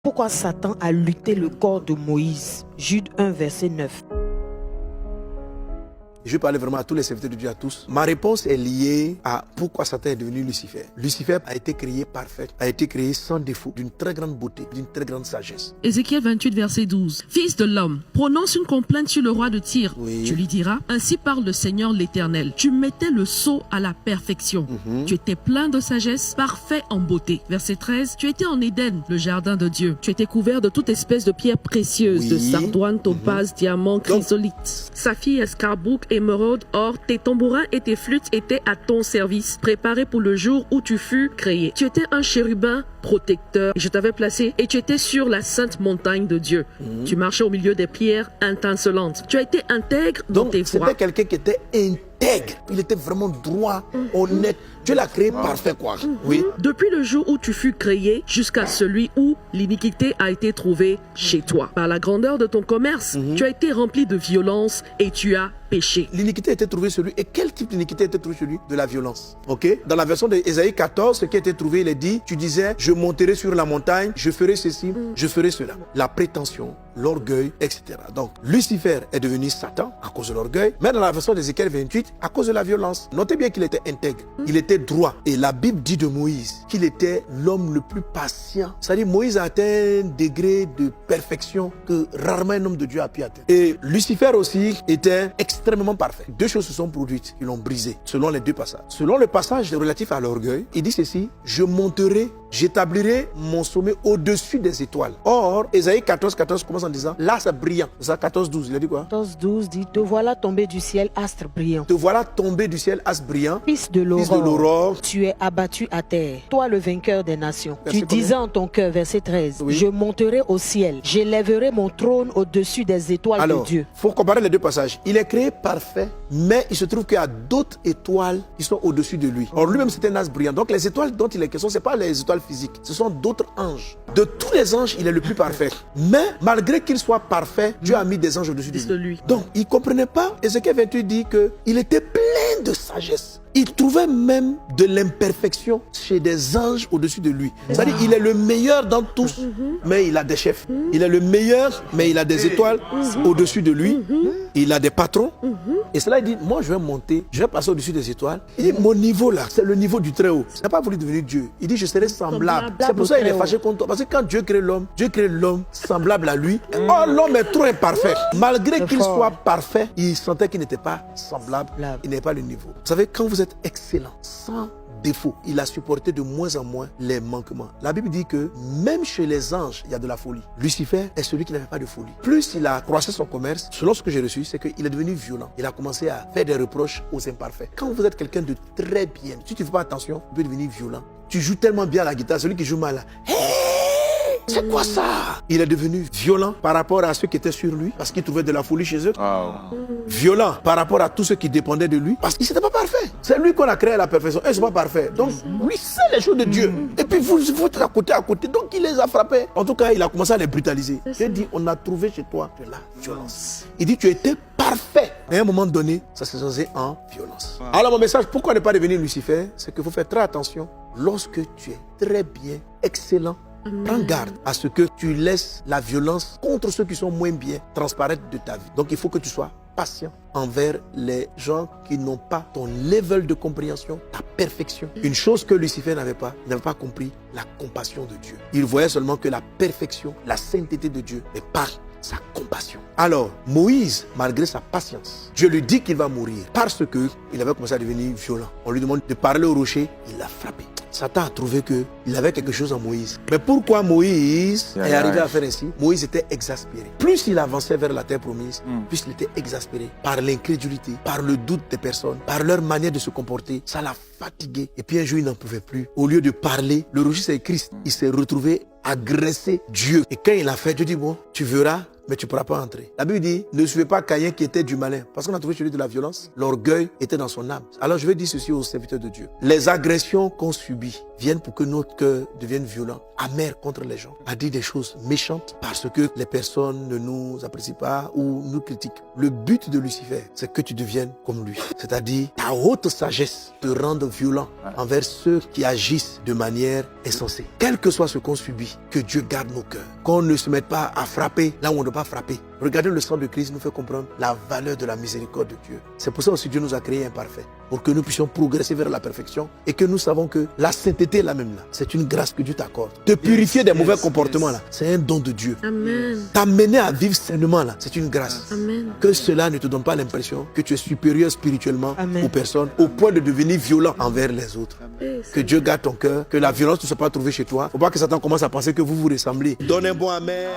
Pourquoi Satan a lutté le corps de Moïse? Jude 1, verset 9. Je vais parler vraiment à tous les serviteurs de Dieu, à tous. Ma réponse est liée à pourquoi Satan est devenu Lucifer. Lucifer a été créé parfait, a été créé sans défaut, d'une très grande beauté, d'une très grande sagesse. Ézéchiel 28, verset 12. Fils de l'homme, prononce une complainte sur le roi de Tyr. Oui. Tu lui diras, ainsi parle le Seigneur l'Éternel. Tu mettais le sceau à la perfection. Tu étais plein de sagesse, parfait en beauté. Verset 13. Tu étais en Éden, le jardin de Dieu. Tu étais couvert de toute espèce de pierres précieuses, Oui. de sardoine, topaz, diamant, chrysolite, saphir, escarboucle, émeraude, or. Tes tambourins et tes flûtes étaient à ton service, préparés pour le jour où tu fus créé. Tu étais un chérubin protecteur, et je t'avais placé, et tu étais sur la sainte montagne de Dieu. Tu marchais au milieu des pierres étincelantes. Tu as été intègre dans Donc, tes voies. c'était quelqu'un qui était intègre. Il était vraiment droit, honnête. Dieu l'a créé parfait, quoi. Oui. Depuis le jour où tu fus créé jusqu'à celui où l'iniquité a été trouvée chez toi. Par la grandeur de ton commerce, tu as été rempli de violence et tu as péché. L'iniquité était trouvée sur lui. Et quel type d'iniquité était trouvée sur lui? De la violence. Ok? Dans la version d'Ésaïe 14, ce qui a été trouvé, il est dit, tu disais, je monterai sur la montagne, je ferai ceci, je ferai cela. La prétention, l'orgueil, etc. Donc, Lucifer est devenu Satan à cause de l'orgueil. Mais dans la version d'Ézéchiel 28, à cause de la violence. Notez bien qu'il était intègre. Il était droit. Et la Bible dit de Moïse qu'il était l'homme le plus patient. C'est-à-dire, Moïse a atteint un degré de perfection que rarement un homme de Dieu a pu atteindre. Et Lucifer aussi était extrêmement parfait. Deux choses se sont produites qui l'ont brisé, selon les deux passages. Selon le passage relatif à l'orgueil, il dit ceci, je monterai, j'établirai mon sommet au-dessus des étoiles. Or, Ésaïe 14, 14 commence en disant, l'astre brillant. Ça, 14, 12, il a dit quoi? 14, 12 dit, te voilà tombé du ciel, astre brillant. Te voilà tombé du ciel, astre brillant. Fils de Fils de l'aurore. Tu es abattu à terre, toi le vainqueur des nations. Verset Tu disais en ton cœur, verset 13, Oui. je monterai au ciel, j'élèverai mon trône au-dessus des étoiles Alors, de Dieu. il faut comparer les deux passages. Il est créé parfait, mais il se trouve qu'il y a d'autres étoiles qui sont au-dessus de lui. Or, lui-même, c'est un astre brillant. Donc, les étoiles dont il est question, ce n'est pas les étoiles physiques, ce sont d'autres anges. De tous les anges, il est le plus parfait. Mais, malgré qu'il soit parfait, Dieu a mis des anges au-dessus de lui. Donc, il ne comprenait pas. Ézéchiel 28 dit qu'il était plein de sagesse. Il trouvait même de l'imperfection chez des anges au-dessus de lui. C'est-à-dire qu'il est le meilleur dans tous, mais il a des chefs. Il est le meilleur, mais il a des étoiles au-dessus de lui. Il a des patrons. Et cela, il dit, moi je vais monter, je vais passer au-dessus des étoiles. Et mon niveau là, c'est le niveau du Très-Haut. Il n'a pas voulu devenir Dieu. Il dit, je serai semblable. C'est pour ça qu'il est fâché contre toi. Parce que quand Dieu crée l'homme semblable à lui. Or, l'homme est trop imparfait. Malgré qu'il soit parfait, il sentait qu'il n'était pas semblable. Il n'avait pas le niveau. Vous savez, quand vous êtes excellent, sans défaut, il a supporté de moins en moins les manquements. La Bible dit que même chez les anges, il y a de la folie. Lucifer est celui qui n'avait pas de folie. Plus il a croissé son commerce, selon ce que j'ai reçu, c'est qu'il est devenu violent. Il a commencé à faire des reproches aux imparfaits. Quand vous êtes quelqu'un de très bien, si tu ne fais pas attention, tu peux devenir violent. Tu joues tellement bien à la guitare, celui qui joue mal là, c'est quoi ça? Il est devenu violent par rapport à ceux qui étaient sur lui, parce qu'il trouvait de la folie chez eux. Violent par rapport à tous ceux qui dépendaient de lui, parce qu'il n'était pas parfait. C'est lui qu'on a créé à la perfection. Eux ne sont pas parfaits. Donc, lui, c'est les choses de Dieu. Et puis, vous êtes à côté. Donc, il les a frappés. En tout cas, il a commencé à les brutaliser. Il dit, on a trouvé chez toi de la violence. Il dit, tu étais parfait. Mais à un moment donné, ça s'est changé en violence. Alors, mon message, pourquoi ne pas devenir Lucifer? C'est qu'il faut faire très attention. Lorsque tu es très bien, excellent, prends garde à ce que tu laisses la violence contre ceux qui sont moins bien transparaître de ta vie. Donc il faut que tu sois patient envers les gens qui n'ont pas ton level de compréhension, ta perfection. Une chose que Lucifer n'avait pas, il n'avait pas compris la compassion de Dieu. Il voyait seulement que la perfection, la sainteté de Dieu, mais par sa compassion. Alors, Moïse, malgré sa patience, Dieu lui dit qu'il va mourir parce qu'il avait commencé à devenir violent. On lui demande de parler au rocher, il l'a frappé. Satan a trouvé qu'il avait quelque chose en Moïse. Mais pourquoi Moïse est arrivé à faire ainsi? Moïse était exaspéré. Plus il avançait vers la terre promise, plus il était exaspéré par l'incrédulité, par le doute des personnes, par leur manière de se comporter. Ça l'a fatigué. Et puis un jour, il n'en pouvait plus. Au lieu de parler, le rocher c'est Christ. Il s'est retrouvé agresser Dieu. Et quand il a fait, Dieu dit, bon, tu verras mais tu ne pourras pas entrer. La Bible dit, ne suivez pas Caïn qui était du malin, parce qu'on a trouvé chez lui de la violence. L'orgueil était dans son âme. Alors je vais dire ceci aux serviteurs de Dieu. Les agressions qu'on subit viennent pour que notre cœur devienne violent, amer contre les gens, à dire des choses méchantes parce que les personnes ne nous apprécient pas ou nous critiquent. Le but de Lucifer, c'est que tu deviennes comme lui. C'est-à-dire, ta haute sagesse te rende violent envers ceux qui agissent de manière insensée. Quel que soit ce qu'on subit, que Dieu garde nos cœurs. Qu'on ne se mette pas à frapper là où on ne doit pas frapper. Regardez, le sang de Christ nous fait comprendre la valeur de la miséricorde de Dieu. C'est pour ça aussi Dieu nous a créés imparfaits, pour que nous puissions progresser vers la perfection et que nous savons que la sainteté est la même là. C'est une grâce que Dieu t'accorde. Te purifier des mauvais comportements là, c'est un don de Dieu. Amen. T'amener à vivre sainement là, c'est une grâce. Amen. Que cela ne te donne pas l'impression que tu es supérieur spirituellement Amen. aux personnes au point de devenir violent envers les autres. Que Dieu garde ton cœur, que la violence ne soit pas trouvée chez toi. Faut pas que Satan commence à penser que vous vous ressemblez. Donne un bon amen.